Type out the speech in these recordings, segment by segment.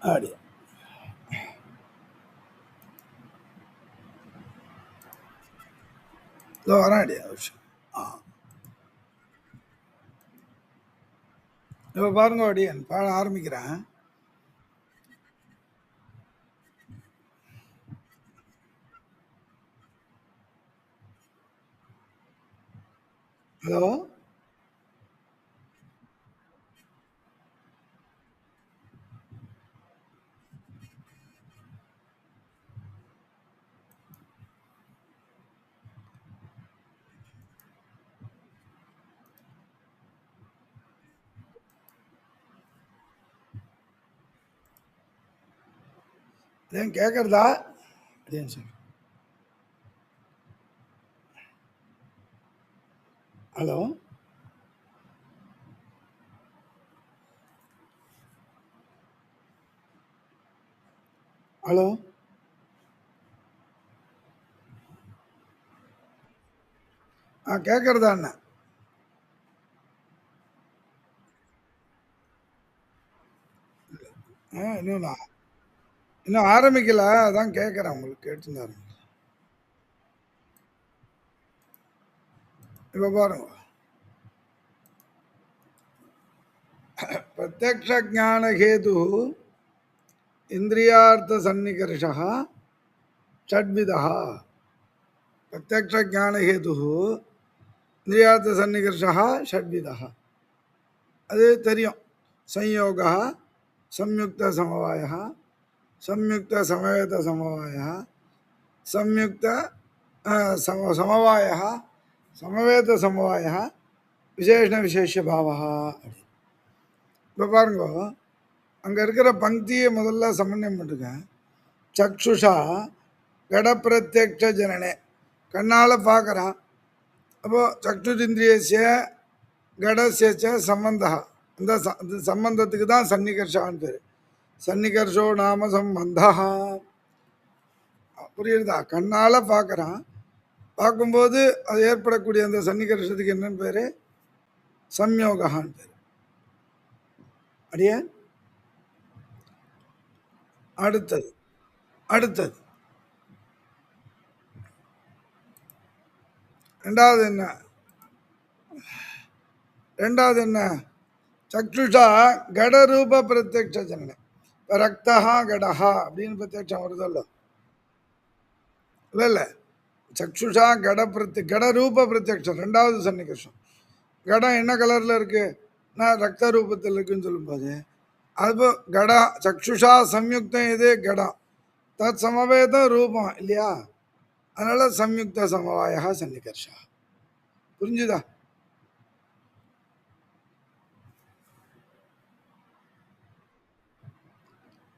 அப்படியே இதோ வரேன் அப்படியே ஒரு நிமிஷம். ஆ இப்போ பாருங்க அப்படியே பாட ஆரம்பிக்கிறேன். ஹலோ. ஏன் கேட்குறதா அப்படின்னு சொல்லி. ஹலோ. ஹலோ. கேட்குறதா என்ன? இன்னும் நான் இன்னும் ஆரம்பிக்கல, அதான் கேட்குறேன். உங்களுக்கு கேட்டுன்னு ஆரம்பிக்கல. இப்போ பாருங்க. प्रत्यक्ष ज्ञान हेतु इंद्रियार्थ सन्निकर्ष षड्विध. प्रत्यक्ष ज्ञान हेतु इंद्रियार्थ सन्निकर्ष षड्विध. அது தெரியும். संयोग संयुक्त समवाय संयुक्त समवेत समवाय संयुक्त समवाय समवेत समवाय விசேஷண விசேஷ பாவா. இப்போ பாருங்க, அங்கே இருக்கிற பங்கியை முதல்ல சமன்வயம் பண்ணுங்க. சக்ஷுஷா கடப்பிரத்யக்ஷ ஜனனே, கண்ணால் பார்க்குறான். அப்போது சக்ஷுரிந்திரியசிய கடசிய சம்பந்தா, அந்த சம்பந்தத்துக்கு தான் சன்னிகர்ஷான்னு பேர். சன்னிகர்ஷோ நாம சம்பந்தா. புரியுறதா? கண்ணால் பார்க்குறான், பார்க்கும்போது அது ஏற்படக்கூடிய அந்த சன்னிகர்ஷத்துக்கு என்னன்னு பேர்? சம்யோகான்னு பேர். அடியே அடுத்தது அடுத்தது ரெண்டாவது என்ன? ரெண்டாவது என்ன? சக்ஷுஷா கடரூப பிரத்யக்ஷ ஜனனம். இப்போ ரக்தா கடஹா அப்படின்னு பிரத்யக்ஷம் வருதல்ல? இல்லை இல்லை, சக்ஷுஷா கடரூப பிரத்யக்ஷம் ரெண்டாவது சன்னிகர்ஷம். கடம் என்ன கலரில் இருக்கு? நான் ரத்த ரூபத்தில் இருக்குன்னு சொல்லும்போது அப்போ கடா சக்ஷுஷா சம்யுக்தம் இது கடம், தத் சமவேதம் ரூபம் இல்லையா? அதனால சம்யுக்த சமவாயா சன்னிகர்ஷா. புரிஞ்சுதா?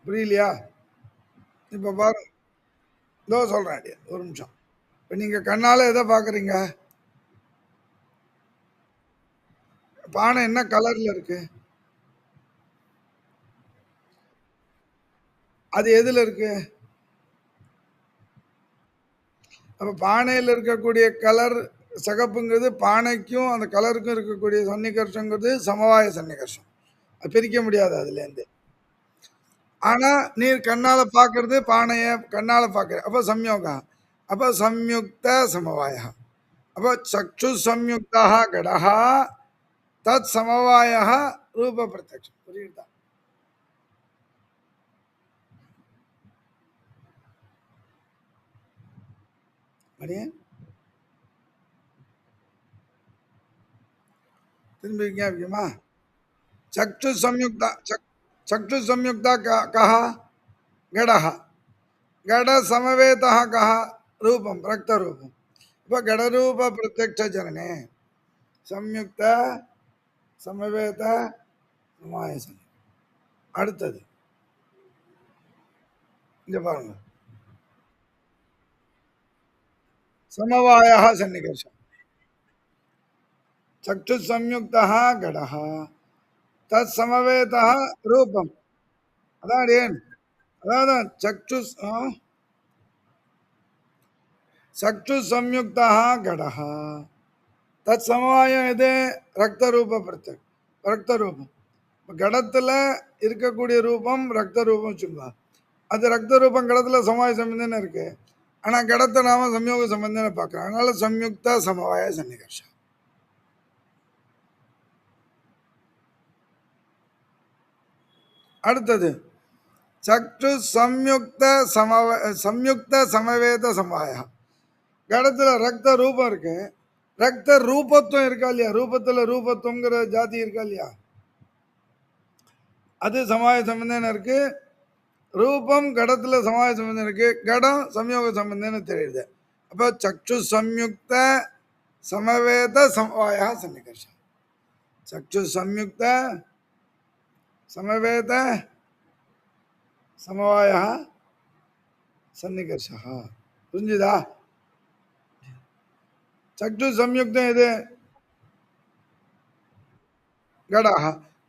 புரியலையா? இப்போ பாருங்க, இதோ சொல்கிறேன் ஒரு நிமிஷம். இப்போ நீங்கள் கண்ணால் எதை பார்க்குறீங்க? பானை என்ன கலரில் இருக்கு? அது எதில் இருக்கு? அப்போ பானையில் இருக்கக்கூடிய கலர் சிகப்புங்கிறது பானைக்கும் அந்த கலருக்கும் இருக்கக்கூடிய சன்னிகர்ஷங்கிறது சமவாய சன்னிகர்ஷம். அது பிரிக்க முடியாது அதுலேருந்து. ஆனால் நீர் கண்ணால் பார்க்கறது பானையை கண்ணால் பார்க்குற, அப்போ சம்யோகா. அப்போ சம்யுக்த சமவாய. அப்போ சக்ஷு சம்யுக்தா கடஹா தத் சமவாய ரூப பிரத்யக்ஷம். புரியுதா? திரும்பி ஞாபகமா? चक्षु संयुक्ता चक्षु संयुक्ता कहा गड़ः गड़ समवेतः कहा रूपम रक्त रूपम. இப்போ கடரூப பிரத்யக்ஷ ஜனனே சம்யுக்த சமவேத சமாயசன். அடுத்தது இங்க பாருங்க, சமவாய சன்னிகர்ஷம். சக்ஷு சம்யுக்த கடः தத் சமவேத ரூபம். அதான் ஏன், அதான் சக்ஷு चक्षु संयुक्त घटः तत्समवाय रक्त रूप प्रत्यक रक्त रूप. கடத்துல இருக்கக்கூடிய ரூபம் ரக்த ரூபம் வச்சுக்கோங்க. அது ரக்த ரூபம் கடத்துல சமவாய சம்பந்தம் இருக்கு. ஆனா கடத்தை நாம சம்யோக சம்பந்தம் பார்க்கிறோம். அதனால சம்யுக்த சமவாய சன்னிகர்ஷம். அடுத்தது சக்ஷு சம்யுக்த சமவேத சமவாய. கடத்துல ரக்த ரூபம் இருக்கு. ரக்த ரூபத்துவம் இருக்கா இல்லையா? ரூபத்துல ரூபத்துவங்கிற ஜாதி இருக்கா இல்லையா? அது சமவாய சம்பந்தம் இருக்கு. ரூபம் கடத்துல சமவாய சம்பந்தம் இருக்கு. கடம் சம்யோக சம்பந்தம்னு தெரியுது. அப்போ சக்ஷு சம்யுக்த சமவேத சமவாய சன்னிகர்ஷம். சக்ஷு சம்யுக்த சமவேத சமவாய சன்னிகர்ஷ. புரிஞ்சுதா? சக்ஷு சம்யுக்தம் எது? கடா.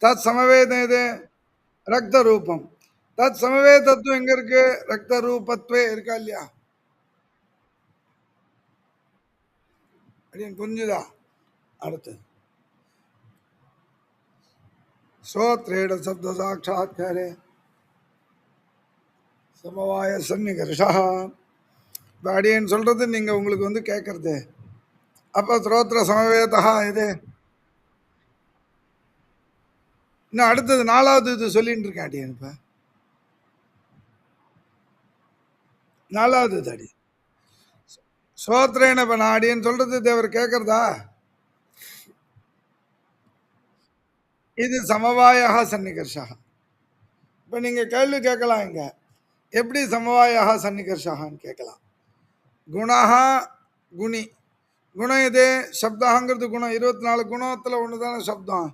தத் சமவேதம் எது? ரக்த ரூபம். தத் சமவேதத்துவம் எங்க இருக்கு? ரக்த ரூபத்வே இருக்கா இல்லையா? அப்படின்னு புரிஞ்சுதா? அடுத்தது ஸ்ரோத்ரேட சப்த சாட்சாத்காரே சமவாய சன்னிகர்ஷா. இப்போ அடியேன்னு சொல்றது நீங்க உங்களுக்கு வந்து கேட்கறது. அப்ப ஸ்ரோத்ர சமவேதா இது. இன்னும் அடுத்தது 4வது இது சொல்லிட்டு இருக்கேன் அடியேன். இப்ப 4வது இது அடி ஸ்ரோத்ரேன. இப்ப நான் அடியேன்னு சொல்றது தேவர் கேட்கறதா? இது சமவாயா சன்னிகர்ஷா. இப்போ நீங்க கேள்வி கேட்கலாம். இங்க எப்படி சமவாயா சன்னிகர்ஷான்னு கேட்கலாம். குணஹா குணி. குணம் இது சப்தாங்கிறது குணம். 24 குணத்துல ஒன்று தானே சப்தம்.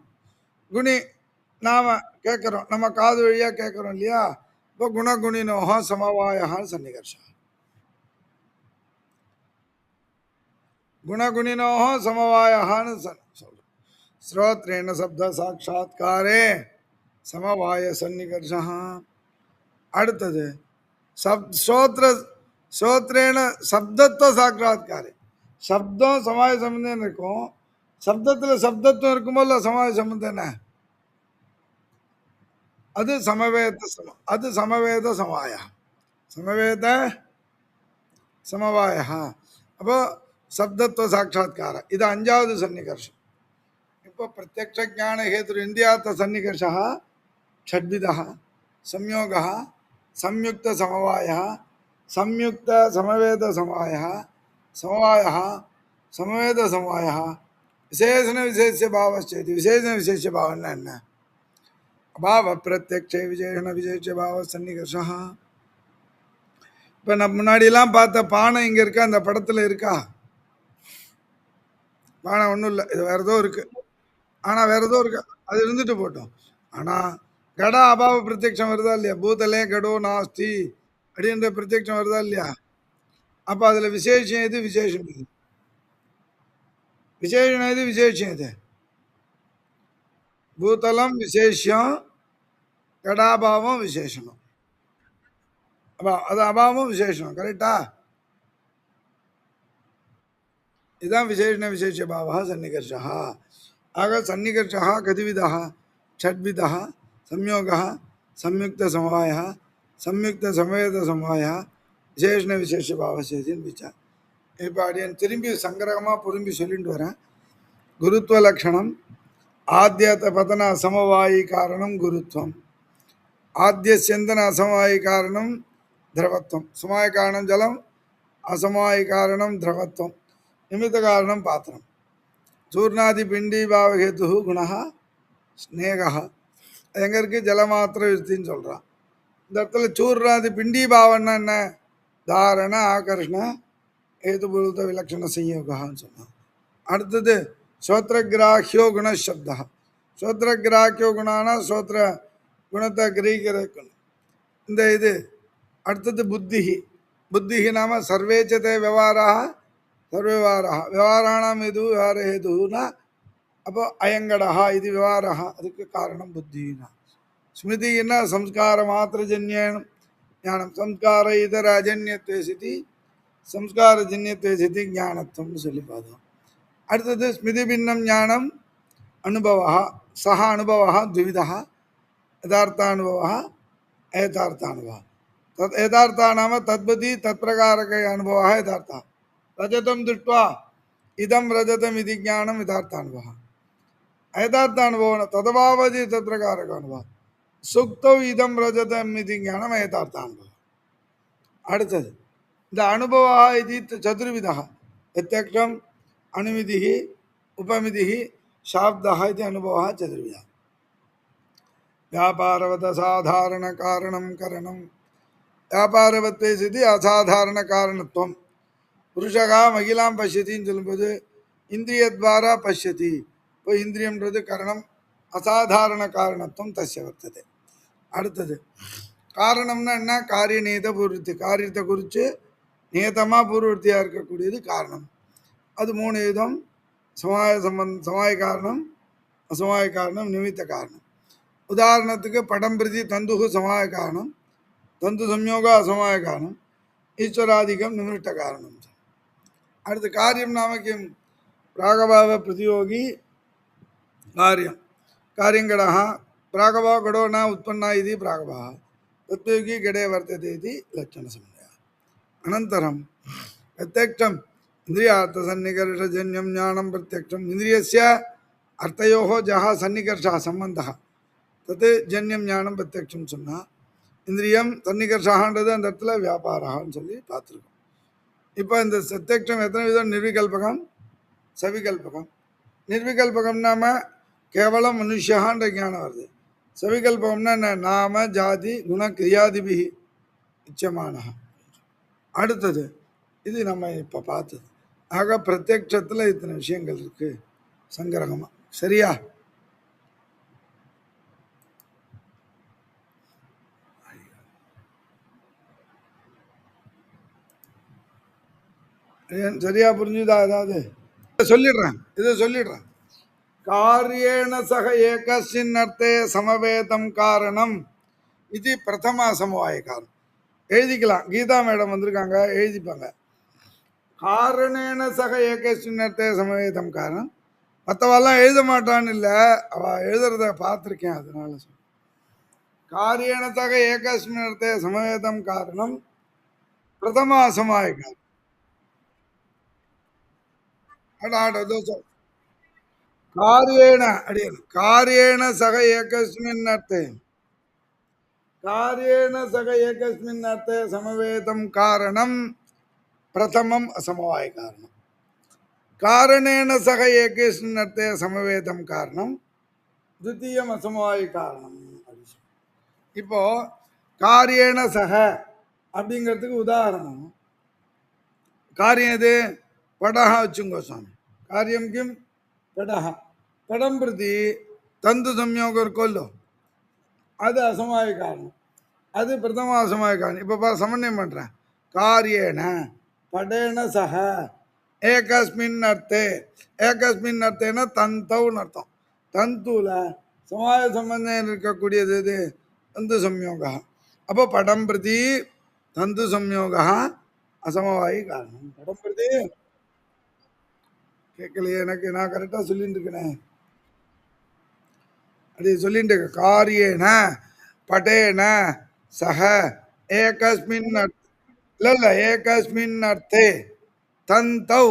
குணி நாம கேட்குறோம், நம்ம காது வழியா கேட்குறோம் இல்லையா? இப்போ குணகுணினோஹா சமவாயான்னு சன்னிகர்ஷா. குணகுணினோஹா சமவாயான்னு சொல்றோம். ஸ்ரோத்ரேன சப்த சாட்சாத்காரே சமவாய சன்னிகர்ஷா. அடுத்தது ஸ்ரோத்ரேன சப்தத்துவ சாட்சாத்காரே. சப்தம் சமவாய சம்பந்தம் இருக்கும். சப்தத்துல சப்தத்துவம் இருக்கும்போது சமவாய சம்பந்தம் என்ன? அது சமவேத சமவாய. சமவேத சமவாய. அப்போ சப்தத்துவ சாட்சாத்கார. இது 5வது சன்னிகர்ஷம். இப்போ பிரத்யக்ஷ ஞான ஹேது இந்தியார்த்த சன்னிகர்ஷ ஷட்வித சம்யோக சம்யுக்த சமவாய சம்யுக்த சமவேத சமவாய சமவாய சமவேத சமவாய விசேஷண விசேஷ பாவச்சேதி. விசேஷண விசேஷ பாவம்னா என்ன? பாவ பிரத்யக்ஷ விசேஷண விசேஷ பாவ சன்னிகர்ஷா. இப்போ நம்ம முன்னாடியெல்லாம் பார்த்த பானை இங்கே இருக்கா? அந்த படத்தில் இருக்கா? பானை ஒன்றும் இல்லை. இது வேற ஏதோ இருக்கு. ஆனால் வேற ஏதோ இருக்கு. அது இருந்துட்டு போட்டோம். ஆனால் கட அபாவ பிரத்யக்ஷம் வருதா இல்லையா? பூதலே கடோ நாஸ்தி அப்படின்ற பிரத்யக்ஷம் வருதா இல்லையா? அப்போ அதில் விசேஷம் எது? விசேஷம் எது? விசேஷம் எது? விசேஷம் எது? பூதலம் விசேஷம், கடாபாவம் விசேஷனம். அது அபாவம் விசேஷனம். கரெக்டா? இதுதான் விசேஷண விசேஷ பாவா சன்னிகர்ஷா. ஆக சன்னிகர்ஷா கதிவிதா ஷட்விதா சம்யோக சம்யுக்த சமவாய சம்யுக்த சமவேத சமவாய விசேஷண விசேஷ பாவசேதின்னு விசார். இப்போ அடியன் திரும்பி சங்கிரகமாக புரிம்பி சொல்லிட்டு வரேன். குருத்துவ லக்ஷணம் ஆத்தியத பதன அசமவாயி காரணம் குருத்வம். ஆத்திய செந்தன அசமவாயி காரணம் திரவத்வம். சமாய காரணம் ஜலம், அசமாயி காரணம் திரவத்வம், நிமித்த காரணம் பாத்திரம். சூர்ணாதி பிண்டி பாவஹேத்து குணா ஸ்நேகா. அது எங்கே இருக்குது? ஜலமாத்திர விருத்தின்னு சொல்கிறான். இந்த இடத்துல சூர்ணாதி பிண்டி பாவம்னா என்ன? தாரண ஆகர்ஷண ஹேதுபூத விலக்ஷண சம்யோகான்னு சொன்னான். அடுத்தது ஸ்ரோத்ரகிராஹியோ குணசப்தா. ஸ்ரோத்ரகிராஹியோ குணானா ஸ்ரோத்ர குணத்தை கிரகிக்கிற இந்த இது. அடுத்தது புத்திஹி. புத்திஹி நாம சர்வேச்சதே விவகாராக சர்வவிவகாரா. விவகாராணாம் எது விவகார ஹேதுனா அப்போ அயங்கடா இது விவகாரா. அதுக்கு காரணம் புத்தினா. ஸ்மிருதினா சம்ஸ்கார மாத்திரஜன்யம் ஞானம். சம்ஸ்கார இதர அஜன்யத்வே சிதி சம்ஸ்காரஜன்யத்வே சிதி ஞானத்துவம்னு சொல்லி பார்த்தோம். அடுத்தது ஸ்மிருதி பின்னம் ஞானம் அனுபவா. சஹ அனுபவா த்விவிதா यथार्थानुभवः यथार्थानुभवः तत् यथार्थः नाम तद्वति तत्प्रकारक अनुभवः यथार्थः रजतं दृष्ट्वा इदं रजतमिति ज्ञानं यथार्थानुभवः यथार्थानुभवः तदभावति तत्प्रकारक अनुभवः सुक्तौ इदं रजतम् इति ज्ञानं यथार्थानुभवः அடுத்தது இந்த அனுபவः इति चतुर्विधः प्रत्यक्षम् अनुमितिः उपमितिः शाब्दः इति अनुभवः चतुर्विधः व्यापारवत साधारण कारणं करणं व्यापारवत्वे स्थिति असाधारण कारणत्वं पुरुषः महिलां पश्यतिன்னு சொல்லும்போது இந்திரியத்வாரா பஷ்யதி இப்போ இந்திரியம்ன்றது கரணம் அசாதாரண காரணத்துவம் தஸ்ய வர்த்தது அடுத்தது காரணம்னா என்ன காரிய நியத பூர்வத்தி காரியத்தை குறித்து நியதமாக பூர்வத்தியாக இருக்கக்கூடியது காரணம் அது மூணு விதம் சமாய காரணம் அசமாய காரணம் நிமித்த காரணம் உதாரணத்துக்கு படம் பிரதி தந்துகு சமாய காரணம் தந்து சம்யோக அசமாய காரணம் ஈஸ்வராதிகம் நிமித்த காரணம் அடுத்து காரியம் நாம கிம் प्रागभाव प्रतियोगी कार्य कार्यङ्गडः प्रागभाव गडो न उत्पन्ना इति प्रागभावः प्रतियोगी गडे वर्तते इति लक्षणसमन्वयः अनन्तरं प्रत्यक्षम् इन्द्रियार्थसन्निकर्षजन्यं ज्ञानं प्रत्यक्षम् इन्द्रियस्य अर्थयोः जः सन्निकर्षः सम्बन्धः तत् जन्यं ஞானம் प्रत्यक्षம் சொன்னா இந்திரியம் சன்னிகர்ஷான்றது அந்த இடத்துல வியாபாரம்னு சொல்லி பார்த்துருக்கோம். இப்போ இந்த பிரத்யக்ஷம் எத்தனை விதம் நிர்விகல்பகம் सविकल्पकम निर्विकल्पकम नाम केवल मनुष्यன்ற ज्ञाனம் வருது सविकल्पकம்னா नाम जाति गुण क्रियादिभि इच्छमानः அடுத்தது இது நம்ம இப்போ பார்த்தது ஆக பிரத்யக்ஷத்தில் இத்தனை விஷயங்கள் இருக்கு சங்கிரகமா சரியா சரியா புரிஞ்சுதா ஏதாவது சொல்லிடுறேன் இதை சொல்லிடுறேன் காரியேண சக ஏகஸ்மின் அர்த்தே சமவேதம் காரணம் இது பிரதம சமவாய காரணம் எழுதிக்கலாம் கீதா மேடம் வந்திருக்காங்க எழுதிப்பாங்க காரணேன சக ஏகஸ்மின் அர்த்தே சமவேதம் காரணம் மற்றவெல்லாம் எழுத மாட்டான்னு இல்லை அவள் எழுதுறத பார்த்துருக்கேன் அதனால சொல்ல காரியேண சக ஏகஸ்மின் அர்த்தே சமவேதம் காரணம் பிரதம சமவாய காரணம் कार्येण कार्येण सह एकस्मिन् अर्थे कार्येण सह एकस्मिन् अर्थे समवेतं कारणं प्रथमम् असमवाय कारणं कारणेन सह एकस्मिन् अर्थे समवेतं कारणं द्वितीयम् असमवाय कारणம் இப்போ காரியேன சக அப்படிங்கிறதுக்கு உதாரணம் காரியம் எது पटः वच्चुंगो स्वामी कार्यम किम पटः पटम प्रति तंतु संयोग कोल्लो அது அசமாய காரணம் அது பிரதம அசமாய காரணம் இப்போ சமன்வயம் பண்ணுறேன் காரியேன படேன சக ஏகஸ்மின் அர்த்தே ஏகஸ்மின் அர்த்தேன தந்தவுன்னு அர்த்தம் தந்துல சமாய சம்பந்தம் இருக்கக்கூடியது இது தந்து சம்யோகா அப்போ படம் பிரதி தந்து சம்யோகா அசமவாயி காரணம் படம் பிரதி கேட்கலையே எனக்கு நான் கரெக்டாக சொல்லிட்டு இருக்கேன் அப்படி சொல்லிட்டு இருக்க காரியேன படேன சக ஏகஸ்மின் இல்லை ஏகஸ்மின் அர்த்தே தந்தௌ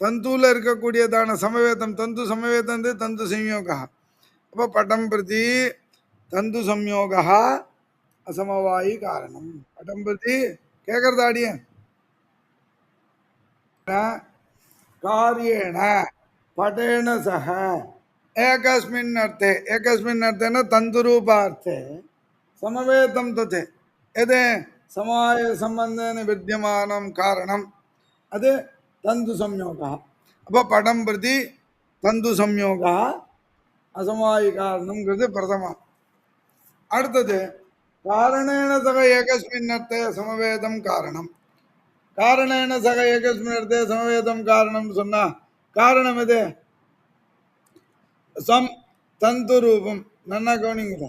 தந்துல இருக்கக்கூடியதான சமவேதம் தந்து சமவேதம் தந்து சம்யோகா அப்போ படம் பிரதி தந்து சம்யோகா அசமவாயி காரணம் படம் பிரதி கேட்கறதாடிய कार्येण पटेन सह एकस्मिन् अर्थे न तन्तुरूपार्थे समवेतं तथे यदि समाय संबंधेन विद्यमानं कारणम् अदे तन्तु संयोगः अब पटं प्रति तन्तु संयोगः असमवायि कारणं कृते प्रथमम् அடுத்தது कारणेन सह एकस्मिन् अर्थे समवेतं कारणम् कारणेन सह एकस्मिन् अर्थे समवेतं कारणं सुन्ना कारणम् इदे स्वं तन्तुरूपं नन्ना गौनिंग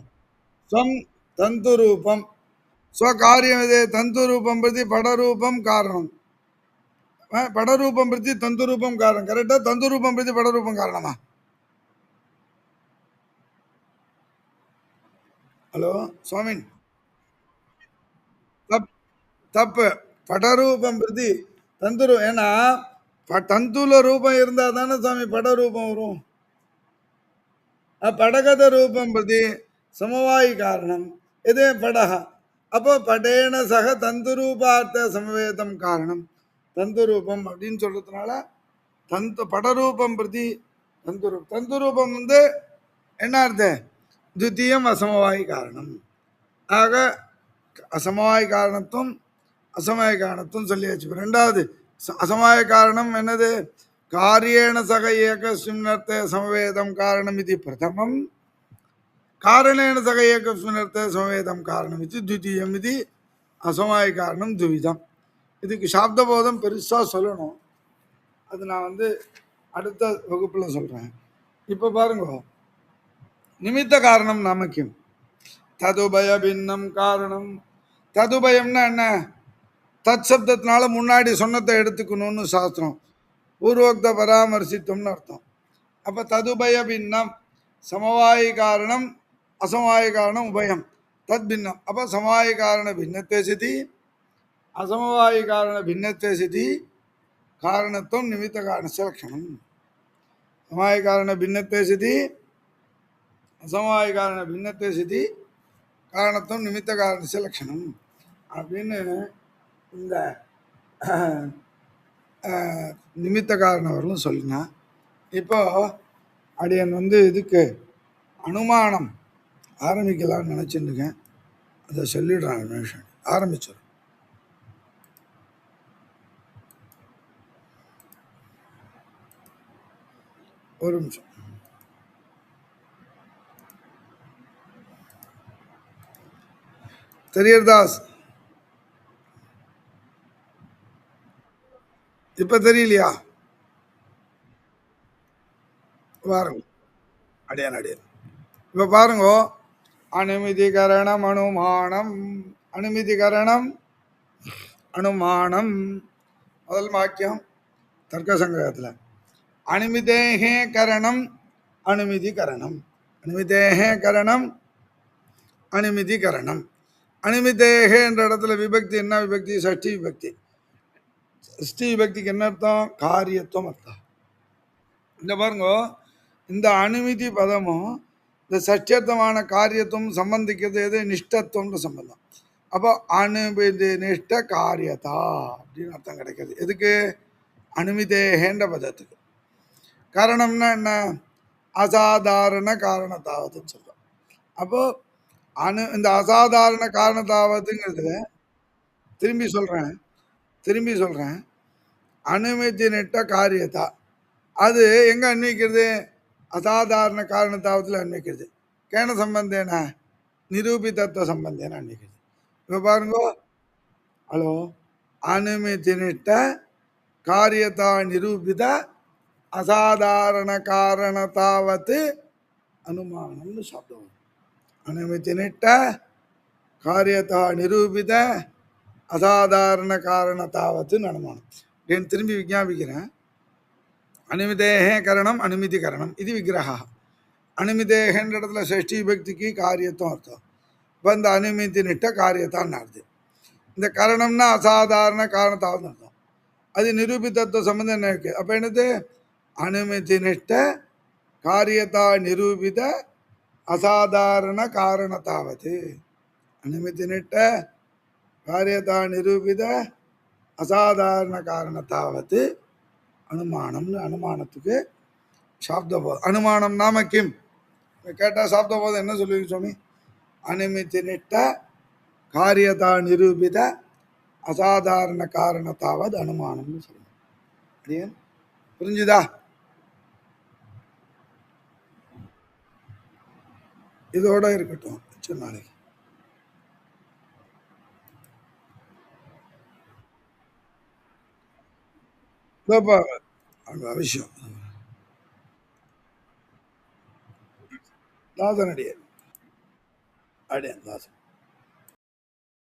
स्वं तन्तुरूपं स्वकार्यमिदे तन्तुरूपं प्रति पडरूपं कारणं पडरूपं प्रति तन्तुरूपं कारणं करेक्टा तन्तुरूपं प्रति पडरूपं कारणमा ஹலோ சுவாமின், தப் தப்பு. படரூபம் பிரதி தந்துரு, ஏன்னா தந்துல ரூபம் இருந்தா தானே சுவாமி படரூபம் வரும். படகத ரூபம் பிரதி சமவாயி காரணம் இதே படக. அப்போ படேன சக தந்துரூபார்த்த சமவேதம் காரணம் தந்துரூபம் அப்படின்னு சொல்றதுனால படரூபம் பிரதி தந்துரூபம் வந்து என்ன அர்த்தம்? துத்தியம் அசமவாயி காரணம். ஆக அசமவாய காரணத்துவம் அசமய காரணத்துவம் சொல்லியாச்சு. இப்ப ரெண்டாவது அசமய காரணம் என்னது? காரியேண சக ஏகஸ்மின்னர்த்தே சமவேதம் காரணம் இது பிரதமம், காரணேன சக ஏகஸ்மின்னர்த்தே சமவேதம் காரணம் இது த்விதீயம், இது அசமய காரணம் துவிதம். இதுக்கு சாப்தபோதம் பெருசா சொல்லணும், அது நான் வந்து அடுத்த வகுப்புல சொல்றேன். இப்ப பாருங்க, நிமித்த காரணம் நமக்கும் ததுபய பின்னம் காரணம். ததுபயம்னா என்ன? தத் சப்தத்தினால முன்னாடி சொன்னதை எடுத்துக்கணும்னு சாஸ்திரம். பூர்வோக்த பராமர்சித்தம்னு அர்த்தம். அப்ப ததுபய பின்னம், சமவாயி காரணம் அசமவாயி காரணம் உபயம் தத் பின்னம். அப்ப சமவாயி காரண பின்னத்தை சிதி, அசமவாயி காரண பின்னத்தை சிதி காரணத்துவம் நிமித்த காரணஸ்ய லட்சணம். சமவாயி காரண பின்னத்தை சிதி, அசமவாயி காரண பின்னத்தை சிதி காரணத்துவம் நிமித்த காரணஸ்ய லட்சணம் அப்படின்னு இந்த நிமித்த காரணம் வரலும் சொல்லுங்க. இப்போ அடியன் வந்து இதுக்கு அனுமானம் ஆரம்பிக்கலாம்னு நினச்சிருக்கேன், அதை சொல்லிடுறாங்க நிமிஷம் ஆரம்பிச்சிடும். ஒரு நிமிஷம். தெரியறதாஸ் இப்ப தெரியலையா? பாருங்க, அடியான் அடியான் இப்ப பாருங்க. அனுமதிகரணம் அனுமானம், அனுமதிகரணம் அனுமானம் முதல் வாக்கியம் தர்க்க சங்கிரகத்தில். அனுமிதேகே கரணம் அனுமதி கரணம், அனுமிதேகே கரணம் அனுமதி கரணம். அனுமிதேகே என்ற இடத்துல விபக்தி என்ன விபக்தி? சஷ்டி விபக்தி. சஷ்டி விபக்திக்கு என்ன அர்த்தம்? காரியத்துவம் அர்த்தம். இந்த பாருங்க, இந்த அனுமதி பதமும் இந்த சஷ்டியர்த்தமான காரியத்துவம் சம்பந்திக்கிறது எது? நிஷ்டத்துவம்னு சம்பந்தம். அப்போ அனுமதி நிஷ்ட காரியதா அப்படின்னு அர்த்தம் கிடைக்கிறது. எதுக்கு? அனுமதேகேன்ற பதத்துக்கு. காரணம்னா என்ன? அசாதாரண காரணத்தாவதுன்னு சொல்றோம். அப்போ இந்த அசாதாரண காரணத்தாவதுங்கிறது திரும்பி சொல்றேன் அனுமதி நிட்ட காரியத்தா அது எங்க அன்வைக்கிறது? அசாதாரண காரணத்தாவத்தில் அன்வைக்கிறது. கேன சம்பந்தேன நிரூபிதத்துவ சம்பந்தேன அன்வைக்கிறது. இப்போ பாருங்க, ஹலோ, அனுமதி நிட்ட காரியத்தா நிரூபித அசாதாரண காரணத்தாவத்து அனுமானம்னு சாப்பிடுவோம். அனுமதி நிட்ட காரியத்தா நிரூபித அசாதாரண காரணத்தாவத்துன்னு அனுமானம். నేను திரும்பி விஞ்ஞாபிக்கிறேன். அனுமிதேகே கரணம் அனுமதி கரணம் இது விக்கிரகா. அனுமிதேகன்ற இடத்துல ஷஷ்டி விபக்திக்கு காரியத்துவம் அர்த்தம். இப்போ இந்த அனுமதி நிட்ட காரியத்தான்னு அர்த்தம். இந்த கரணம்னா அசாதாரண காரணத்தாவது அர்த்தம். அது நிரூபிதத்துவ சம்பந்தம் என்ன இருக்கு? அப்போ என்னது? அனுமதி நிட்ட காரியத்தா நிரூபித அசாதாரண காரணத்தாவது. அனுமதி நிட்ட காரியத்தா நிரூபித அசாதாரண காரணத்தாவது அனுமானம்னு அனுமானத்துக்கு சாப்தபோதம். அனுமானம் நாம கிம் கேட்டால் சாப்தபோதம் என்ன சொல்லுவீங்க சுவாமி? அனுமதி நிட்ட காரியதா நிரூபித அசாதாரண காரணத்தாவது அனுமானம்னு சொல்லுவோம். புரிஞ்சுதா? இதோட இருக்கட்டும், நாளைக்கு அவசியம். தாசன் அடியன் தாசன்